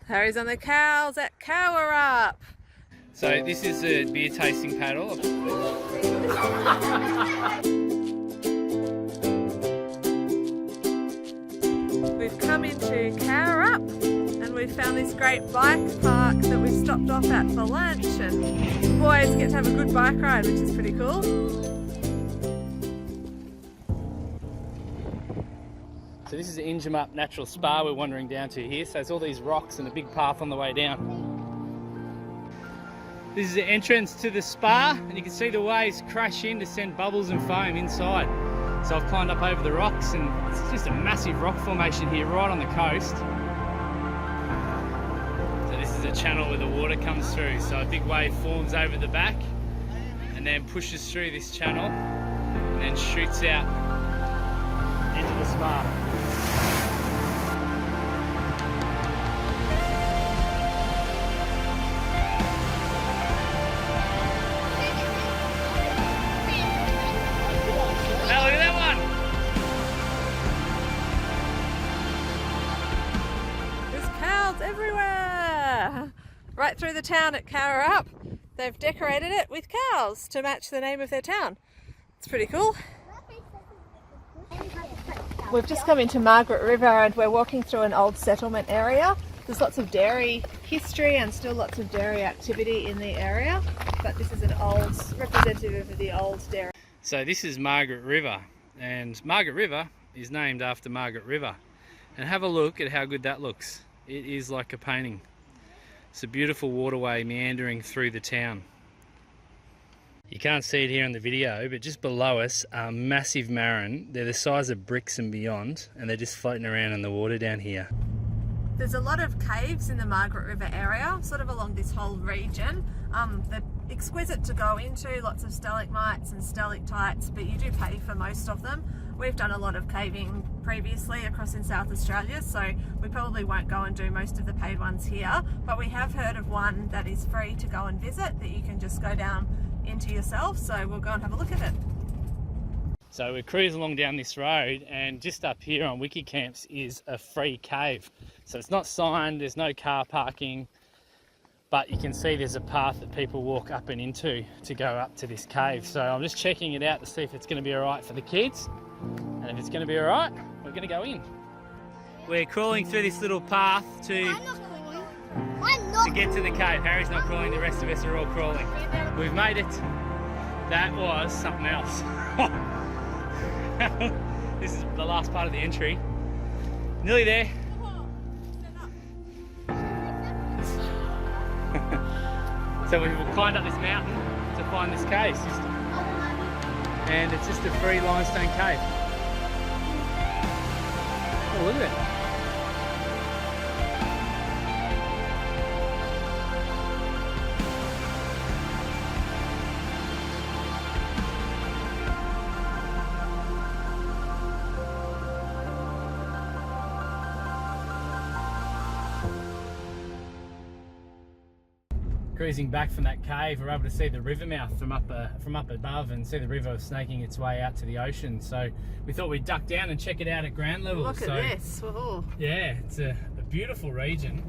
Harry's on the cows at Cower-up. So this is a beer tasting paddle. We've come into Cower-up and we've found this great bike park that we've stopped off at for lunch, and boys get to have a good bike ride, which is pretty cool. So this is the Injimup Natural Spa we're wandering down to here. So there's all these rocks and a big path on the way down. This is the entrance to the spa, and you can see the waves crash in to send bubbles and foam inside. So I've climbed up over the rocks, and it's just a massive rock formation here right on the coast. So this is a channel where the water comes through. So a big wave forms over the back and then pushes through this channel and then shoots out into the spa. Now look at that one! There's cows everywhere! Right through the town at Cower-up, they've decorated it with cows to match the name of their town. It's pretty cool. We've just come into Margaret River and we're walking through an old settlement area. There's lots of dairy history and still lots of dairy activity in the area, but this is an old representative of the old dairy. So this is Margaret River, and Margaret River is named after Margaret River. And have a look at how good that looks. It is like a painting. It's a beautiful waterway meandering through the town. You can't see it here in the video, but just below us are massive marron. They're the size of bricks and beyond, and they're just floating around in the water down here. There's a lot of caves in the Margaret River area, sort of along this whole region. They're exquisite to go into, lots of stalagmites and stalactites, but you do pay for most of them. We've done a lot of caving previously across in South Australia, so we probably won't go and do most of the paid ones here, but we have heard of one that is free to go and visit, that you can just go down into yourself, so we'll go and have a look at it. So we're cruising along down this road, and just up here on Wiki Camps is a free cave. So it's not signed, there's no car parking, but you can see there's a path that people walk up and into to go up to this cave. So I'm just checking it out to see if it's going to be alright for the kids, and if it's going to be alright, we're going to go in. We're crawling through this little path to get to the cave. Harry's not crawling, the rest of us are all crawling. We've made it. That was something else. This is the last part of the entry. Nearly there. So we've climbed up this mountain to find this cave system. And it's just a free limestone cave. Oh, look at it. Cruising back from that cave, we're able to see the river mouth from up above and see the river snaking its way out to the ocean. So we thought we'd duck down and check it out at ground level. Look at this. Whoa. Yeah, it's a beautiful region,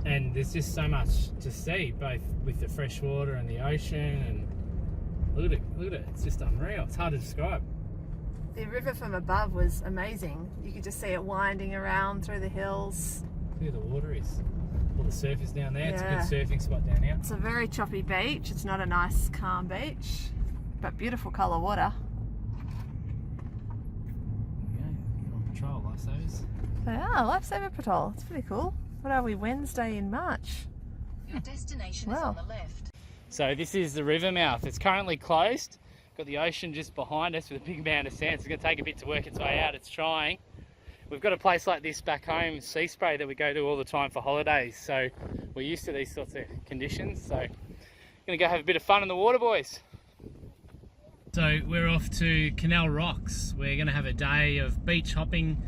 and there's just so much to see, both with the fresh water and the ocean. And look at it. It's just unreal. It's hard to describe. The river from above was amazing. You could just see it winding around through the hills. Look where the water is. All the surfers down there. Yeah. It's a good surfing spot down here. It's a very choppy beach. It's not a nice, calm beach, but beautiful colour water. Yeah, you're on patrol, lifesavers. They are, Lifesaver Patrol. It's pretty cool. What are we, Wednesday in March? Your destination is on the left. So this is the river mouth. It's currently closed. Got the ocean just behind us with a big mound of sand. It's going to take a bit to work its way out. It's trying. We've got a place like this back home, Sea Spray, that we go to all the time for holidays. So we're used to these sorts of conditions. So going to go have a bit of fun in the water, boys. So we're off to Canal Rocks. We're going to have a day of beach hopping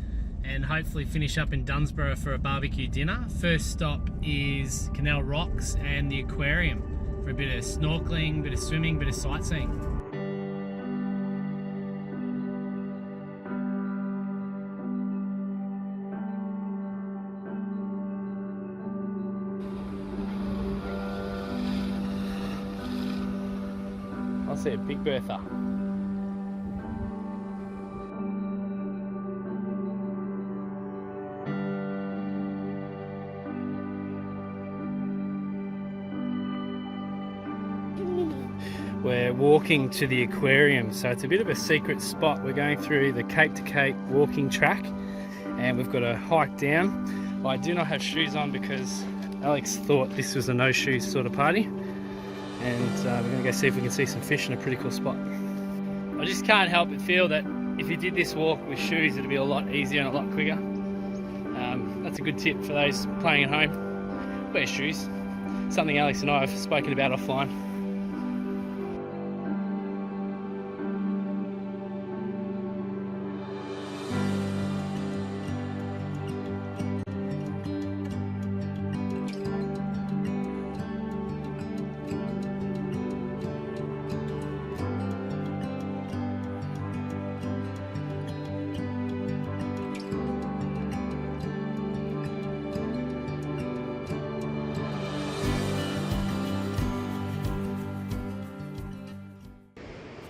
and hopefully finish up in Dunsborough for a barbecue dinner. First stop is Canal Rocks and the Aquarium for a bit of snorkeling, bit of swimming, bit of sightseeing. see a Big Bertha. We're walking to the aquarium, so it's a bit of a secret spot. We're going through the Cape to Cape walking track and we've got to hike down. I do not have shoes on because Alex thought this was a no shoes sort of party, and we're going to go see if we can see some fish in a pretty cool spot. I just can't help but feel that if you did this walk with shoes it'd be a lot easier and a lot quicker. That's a good tip for those playing at home. Wear shoes. Something Alex and I have spoken about offline.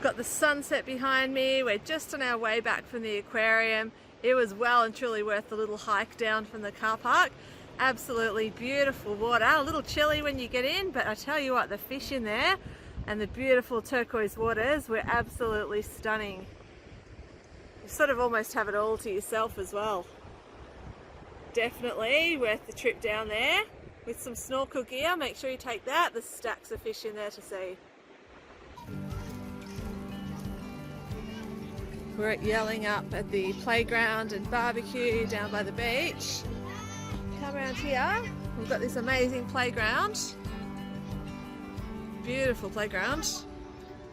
Got the sunset behind me. We're just on our way back from the aquarium. It was well and truly worth the little hike down from the car park. Absolutely beautiful water. A little chilly when you get in, but I tell you what, the fish in there and the beautiful turquoise waters were absolutely stunning. You sort of almost have it all to yourself as well. Definitely worth the trip down there with some snorkel gear. Make sure you take that. There's stacks of fish in there to see. We're yelling up at the playground and barbecue down by the beach. Come around here, we've got this amazing playground. Beautiful playground.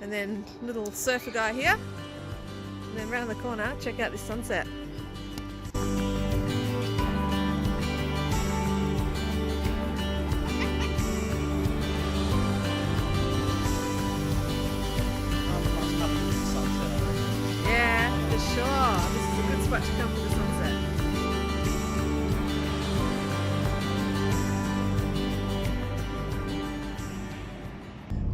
And then little surfer guy here. And then round the corner, check out this sunset. Sure, this is a good spot to come for the sunset.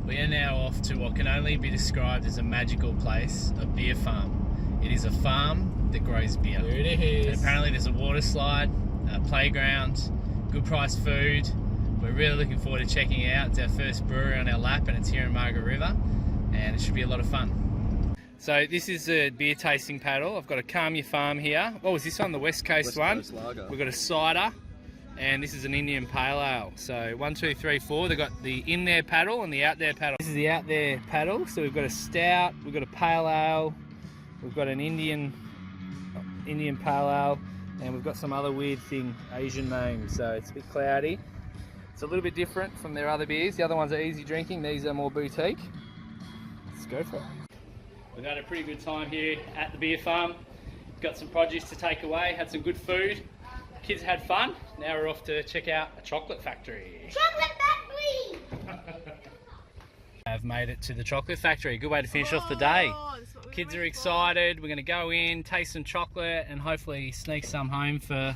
We are now off to what can only be described as a magical place, a beer farm. It is a farm that grows beer. There it is. And apparently there's a water slide, a playground, good priced food. We're really looking forward to checking it out. It's our first brewery on our lap and it's here in Margaret River and it should be a lot of fun. So this is a beer tasting paddle. I've got a Calm Your Farm here. What was this one? The West Coast one. Coast Lager. We've got a cider, and this is an Indian Pale Ale. So 1, 2, 3, 4. They've got the in there paddle and the out there paddle. This is the out there paddle. So we've got a stout, we've got a pale ale, we've got an Indian Pale Ale, and we've got some other weird thing, Asian name. So it's a bit cloudy. It's a little bit different from their other beers. The other ones are easy drinking. These are more boutique. Let's go for it. We've had a pretty good time here at the beer farm. Got some produce to take away, had some good food. Kids had fun. Now we're off to check out a chocolate factory. Chocolate factory! I've made it to the chocolate factory. Good way to finish off the day. Kids are excited. We're going to go in, taste some chocolate, and hopefully sneak some home for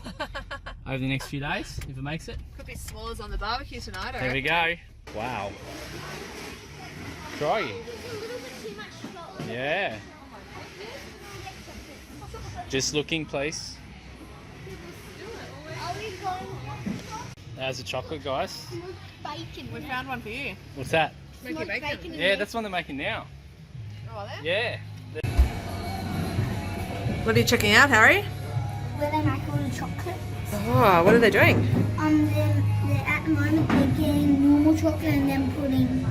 over the next few days, if it makes it. Could be s'mores on the barbecue tonight. There we go. Wow. Try it. Yeah. Just looking, please. There's the chocolate, guys. Bacon. We found one for you. What's that? Smoky bacon. Yeah, that's one they're making now. Oh, are they? Yeah. What are you checking out, Harry? Where they make all the chocolate. Oh, what are they doing? They're at the moment they're getting normal chocolate and then putting.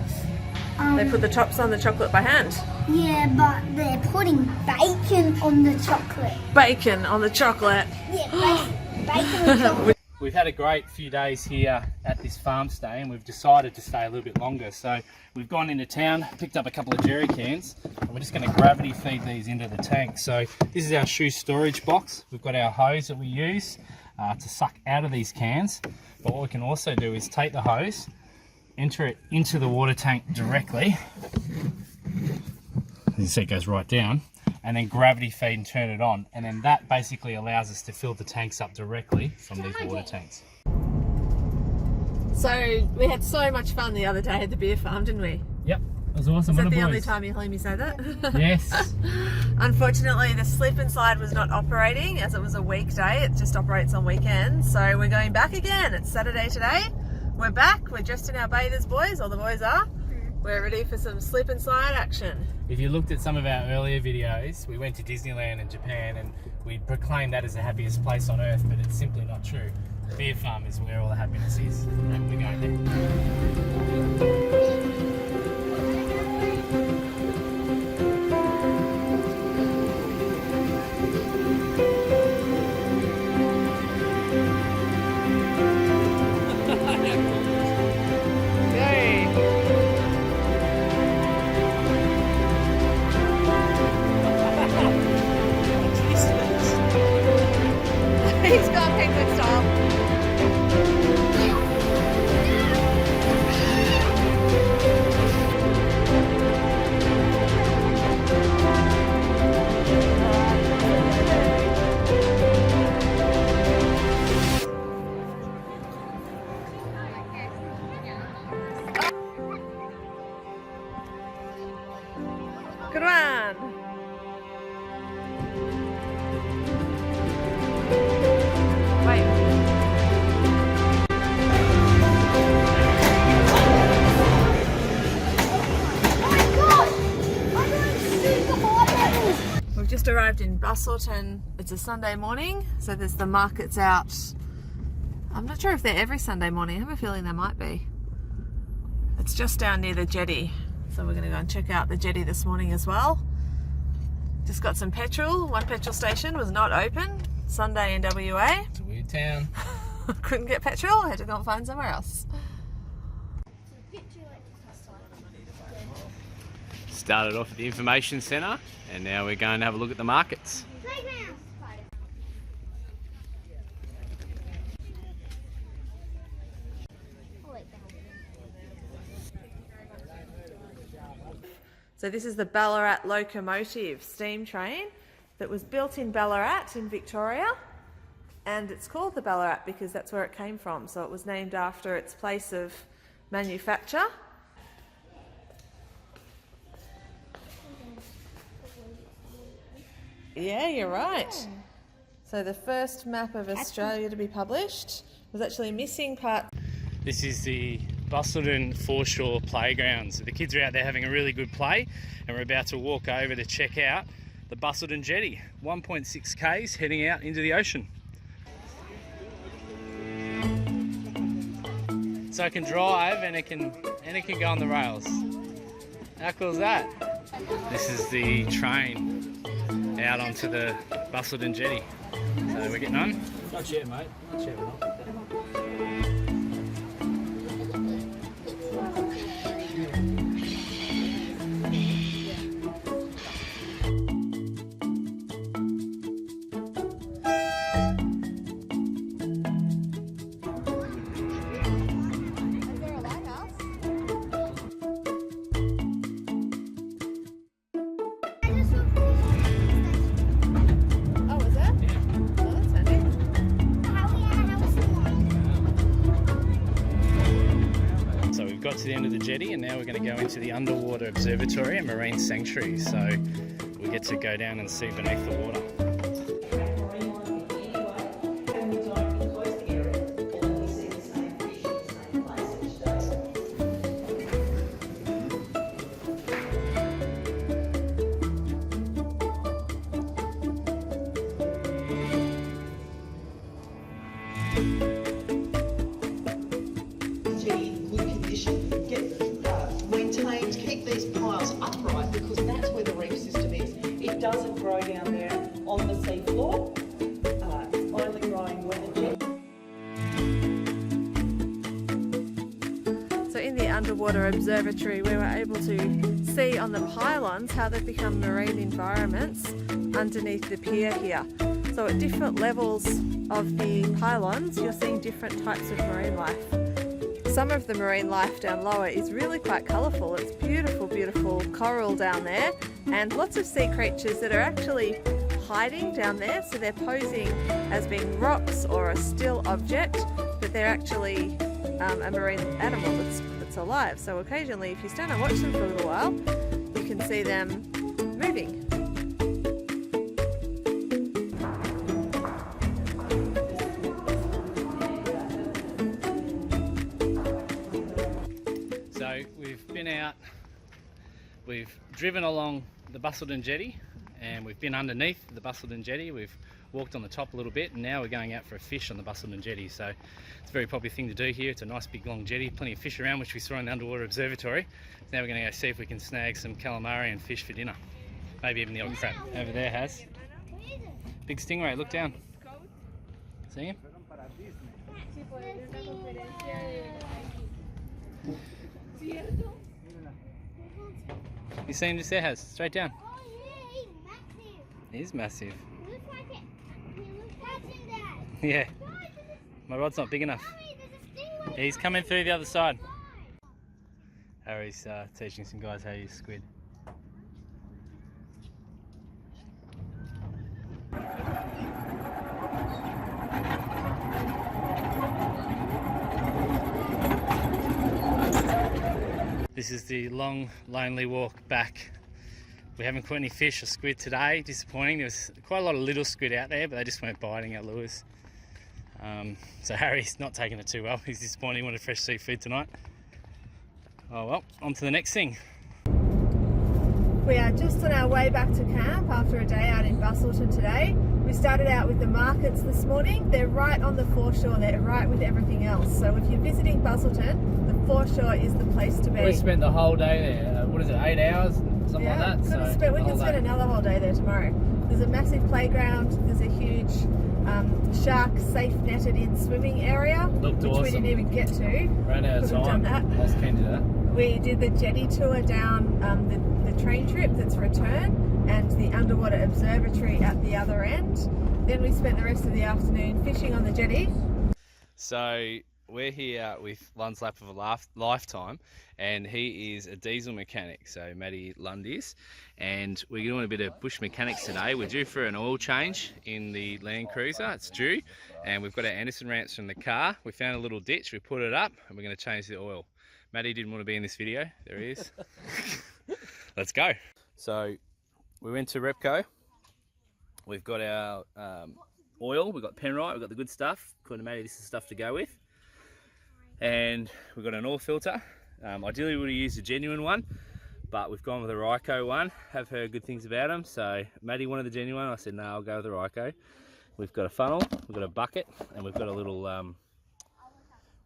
They put the tops on the chocolate by hand. Yeah, but they're putting bacon on the chocolate. Bacon on the chocolate. Yeah, bacon on chocolate. We've had a great few days here at this farm stay and we've decided to stay a little bit longer. So we've gone into town, picked up a couple of jerry cans, and we're just going to gravity feed these into the tank. So this is our shoe storage box. We've got our hose that we use to suck out of these cans. But what we can also do is take the hose, enter it into the water tank directly. As you see, it goes right down, and then gravity feed and turn it on, and then that basically allows us to fill the tanks up directly from these water tanks. So we had so much fun the other day at the beer farm, didn't we? Yep, was awesome. Is that What a the only boys. time you heard me say that? Yes. Unfortunately, the slip and slide was not operating as it was a weekday. It just operates on weekends. So we're going back again. It's Saturday today. We're back. We're dressed in our bathers, boys, or the boys are. We're ready for some slip and slide action. If you looked at some of our earlier videos, we went to Disneyland in Japan and we proclaimed that as the happiest place on earth, but it's simply not true. Beer Farm is where all the happiness is, and we're going there. He's got penguin style. Good one. Wait. We've just arrived in Busselton. It's a Sunday morning, so there's the markets out. I'm not sure if they're every Sunday morning. I have a feeling they might be. It's just down near the jetty, so we're going to go and check out the jetty this morning as well. Just got some petrol. One petrol station was not open. Sunday in WA. It's a weird town. Couldn't get petrol. I had to go and find somewhere else. Started off at the information centre and now we're going to have a look at the markets. So this is the Ballarat locomotive steam train that was built in Ballarat in Victoria, and it's called the Ballarat because that's where it came from. So it was named after its place of manufacture. Yeah, you're right. So the first map of Australia to be published was actually missing part. This is the Busselton foreshore playground. So the kids are out there having a really good play and we're about to walk over to check out the Busselton Jetty. 1.6 k's heading out into the ocean. So it can drive and it can go on the rails. How cool is that? This is the train out onto the Busselton Jetty. So we're getting on? Not yet, mate. Not yet, we're not. Got to the end of the jetty and now we're going to go into the underwater observatory and marine sanctuary, so we get to go down and see beneath the water. Doesn't grow down there on the seafloor, only growing when the jet. So in the underwater observatory we were able to see on the pylons how they've become marine environments underneath the pier here. So at different levels of the pylons you're seeing different types of marine life. Some of the marine life down lower is really quite colourful. It's beautiful, beautiful coral down there and lots of sea creatures that are actually hiding down there. So they're posing as being rocks or a still object, but they're actually a marine animal that's alive. So occasionally, if you stand and watch them for a little while, you can see them moving. So we've been out, we've driven along the Busselton Jetty, and we've been underneath the Busselton Jetty. We've walked on the top a little bit, and now we're going out for a fish on the Busselton Jetty. So it's a very popular thing to do here. It's a nice big long jetty, plenty of fish around, which we saw in the underwater observatory. So now we're going to go see if we can snag some calamari and fish for dinner. Maybe even the odd crab. Over there has big stingray. Look down. See him? You see him just there, Has? Straight down. Oh yeah, he's massive. He's massive. He looks like it. He looks like that. Yeah. Guys, there's My rod's not big enough. Harry, there's a stingray. He's coming through the other side. Harry's teaching some guys how to use squid. This is the long, lonely walk back. We haven't caught any fish or squid today, disappointing. There was quite a lot of little squid out there, but they just weren't biting our lures. So Harry's not taking it too well. He's disappointed. He wanted fresh seafood tonight. Oh well, on to the next thing. We are just on our way back to camp after a day out in Busselton today. We started out with the markets this morning. They're right on the foreshore, they're right with everything else. So if you're visiting Busselton, the foreshore is the place to be. We spent the whole day there. What is it, 8 hours? Something like that. We can spend another whole day there tomorrow. There's a massive playground, there's a huge shark safe netted in swimming area, Looked which awesome. we didn't even get to. Ran out of Could've time. done that. I was keen to do that. We did the jetty tour down the train trip that's return, and the underwater observatory at the other end. Then we spent the rest of the afternoon fishing on the jetty. So we're here with Lund's Lap of a Lifetime, and he is a diesel mechanic, so Matty Lund is, and we're doing a bit of bush mechanics today. We're due for an oil change in the Land Cruiser, it's due, and we've got our Anderson ramps from the car. We found a little ditch, we put it up, and we're going to change the oil. Matty didn't want to be in this video, there he is. Let's go. So we went to Repco. We've got our oil, we've got Penrite, we've got the good stuff. According to Matty, this is stuff to go with. And we've got an oil filter. Ideally we would have used a genuine one, but we've gone with a Ryco one. Have heard good things about them. So Matty wanted the genuine, I said no, I'll go with the Ryco. We've got a funnel, we've got a bucket, and we've got a little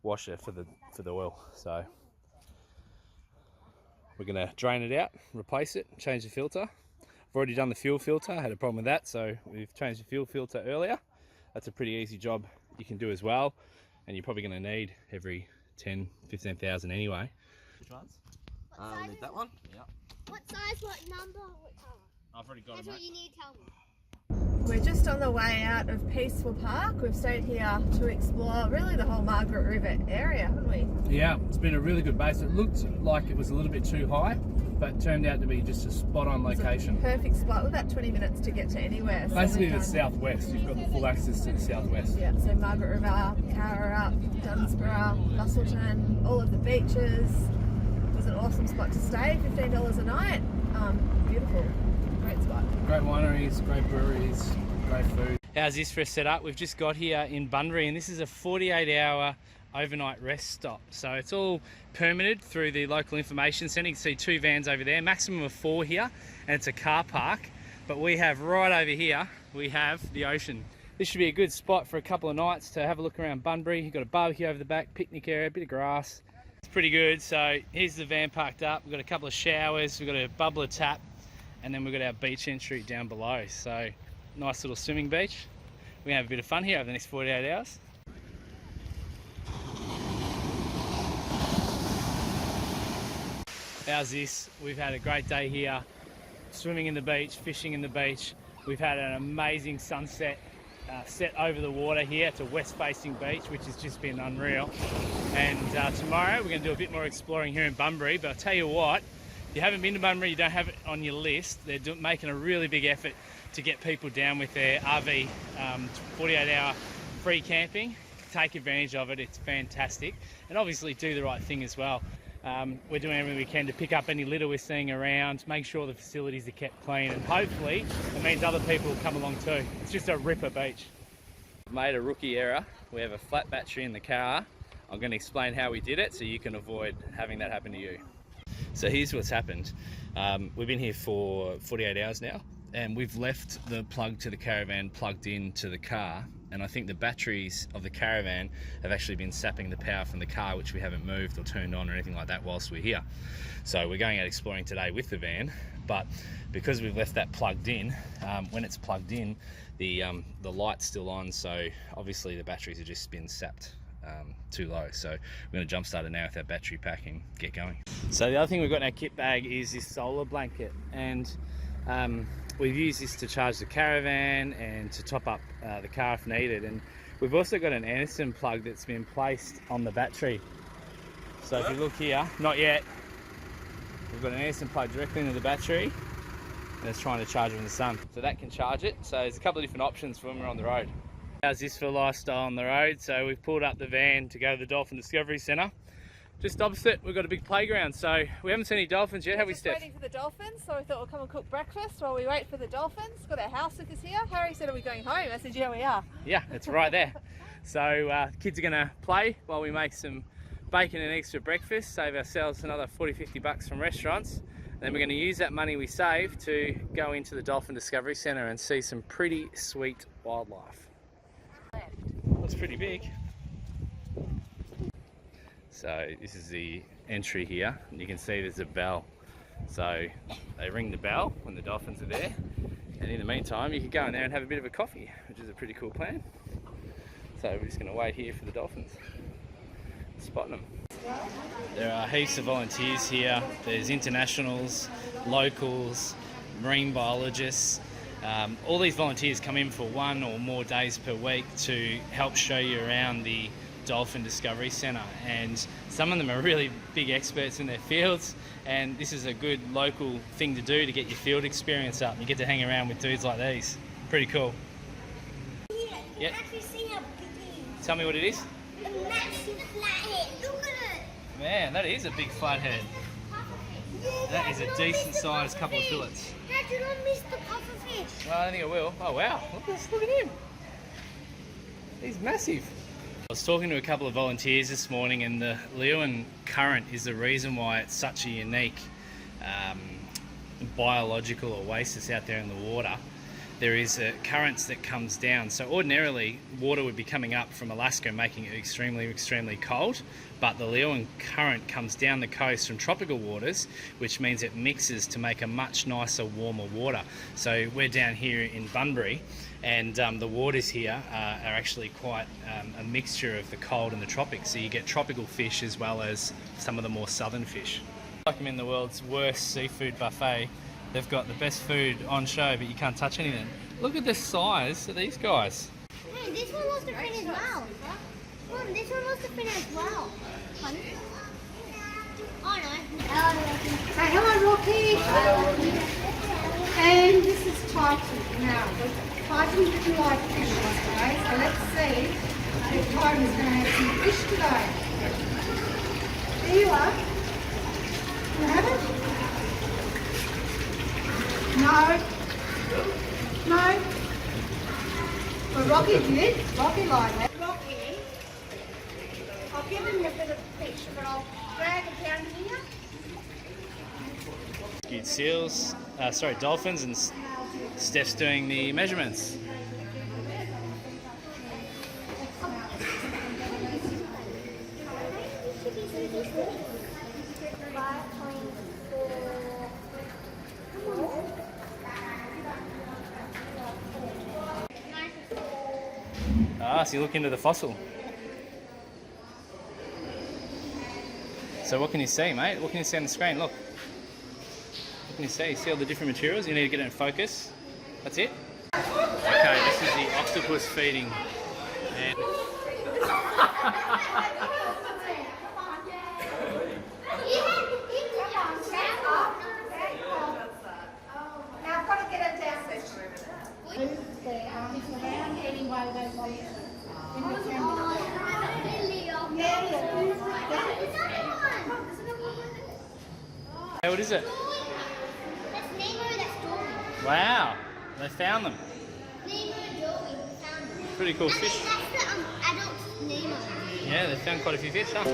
washer for the oil. So we're gonna drain it out, replace it, change the filter. I've already done the fuel filter, I had a problem with that, so we've changed the fuel filter earlier. That's a pretty easy job you can do as well, and you're probably going to need every 10, 15,000 anyway. Which ones? Need that one? Yeah. What size, what number, what colour? I've already got That's it, what mate. you need to tell me. We're just on the way out of Peaceful Park. We've stayed here to explore really the whole Margaret River area, haven't we? Yeah, it's been a really good base. It looked like it was a little bit too high, but turned out to be just a spot on location. Perfect spot. We've about 20 minutes to get to anywhere. So Basically we've the done- southwest, you've got the full access to the southwest. Yeah, so Margaret River, Cowra, Dunsborough, Busselton, all of the beaches. It was an awesome spot to stay, $15 a night. Beautiful, great spot. Great wineries, great breweries, great food. How's this for a setup? We've just got here in Bunbury, and this is a 48-hour overnight rest stop. So it's all permitted through the local information centre. You can see 2 vans over there, maximum of 4 here, and it's a car park. But we have right over here, we have the ocean. This should be a good spot for a couple of nights to have a look around Bunbury. You've got a barbecue over the back, picnic area, a bit of grass. It's pretty good. So here's the van parked up. We've got a couple of showers, we've got a bubbler tap, and then we've got our beach entry down below. So nice little swimming beach. We're gonna have a bit of fun here over the next 48 hours. How's this? We've had a great day here, swimming in the beach, fishing in the beach. We've had an amazing sunset set over the water here. It's a west-facing beach, which has just been unreal. And tomorrow we're going to do a bit more exploring here in Bunbury. But I'll tell you what, if you haven't been to Bunbury, you don't have it on your list. They're making a really big effort to get people down with their RV 48-hour free camping. Take advantage of it, it's fantastic. And obviously do the right thing as well. We're doing everything we can to pick up any litter we're seeing around, make sure the facilities are kept clean, and hopefully it means other people will come along too. It's just a ripper beach. Made a rookie error. We have a flat battery in the car. I'm going to explain how we did it so you can avoid having that happen to you. So here's what's happened. We've been here for 48 hours now, and we've left the plug to the caravan plugged into the car, and I think the batteries of the caravan have actually been sapping the power from the car, which we haven't moved or turned on or anything like that whilst we're here. So we're going out exploring today with the van, but because we've left that plugged in, when it's plugged in, the light's still on, so obviously the batteries have just been sapped too low. So we're going to jump start it now with our battery pack and get going. So the other thing we've got in our kit bag is this solar blanket, and we've used this to charge the caravan and to top up the car if needed. And we've also got an Anderson plug that's been placed on the battery. So if you look here, not yet, we've got an Anderson plug directly into the battery, and it's trying to charge it from the sun. So that can charge it. So there's a couple of different options for when we're on the road. How's this for lifestyle on the road? So we've pulled up the van to go to the Dolphin Discovery Centre. Just opposite, we've got a big playground. So we haven't seen any dolphins yet, have we, Steph? Waiting for the dolphins, so we thought we'll come and cook breakfast while we wait for the dolphins. Got our house sitters here. Harry said, are we going home? I said, yeah, we are. Yeah, it's right there. So kids are gonna play while we make some bacon and eggs for breakfast, save ourselves another 40-50 bucks from restaurants. Then we're going to use that money we save to go into the Dolphin Discovery Centre and see some pretty sweet wildlife. That's pretty big. So this is the entry here, and you can see there's a bell. So they ring the bell when the dolphins are there, and in the meantime you can go in there and have a bit of a coffee, which is a pretty cool plan. So we're just going to wait here for the dolphins. Spotting them. There are heaps of volunteers here. There's internationals, locals, marine biologists. All these volunteers come in for 1 or more days per week to help show you around the Dolphin Discovery Centre, and some of them are really big experts in their fields, and this is a good local thing to do to get your field experience up. You get to hang around with dudes like these. Pretty cool. Yeah, actually see how big it is. Tell me what it is. A massive flathead. Look at it. Man, that is a big flathead. That is a decent sized couple of fillets. How did I miss the pufferfish? Well, I don't think I will. Oh wow, look at him. He's massive. I was talking to a couple of volunteers this morning, and the Leeuwin current is the reason why it's such a unique biological oasis out there in the water. There is currents that comes down. So ordinarily water would be coming up from Alaska making it extremely cold, but the Leeuwin current comes down the coast from tropical waters, which means it mixes to make a much nicer, warmer water. So we're down here in Bunbury, and the waters here are actually quite a mixture of the cold and the tropics. So you get tropical fish as well as some of the more southern fish. Like I'm in the world's worst seafood buffet. They've got the best food on show, but you can't touch anything. Look at the size of these guys. Hey, this one wants to fin as well. Mom, this one wants to fin as well. Honey? Oh no. Say hello, Rocky. And this is Titan. Now, Titan didn't like fish yesterday, so let's see if Titan's going to have some fish today. There you are. You have it? No. No. Well, Rocky did. Rocky liked it. Rocky, I'll give him a bit of fish, but I'll drag it down here. Rescued seals, dolphins, and Steph's doing the measurements. So you look into the fossil. So what can you see, mate? What can you see on the screen? Look. What can you see? See all the different materials? You need to get it in focus. That's it? Okay, this is the octopus feeding. And Now I've got to get it down there. Around anyway, they want it in the camera. Yeah, yeah. is it? That's Nemo, that's Dolphin. Wow, they found them. Nemo and Dolphin found them. Pretty cool And fish. that's the adult Nemo. Yeah, they found quite a few fish, huh?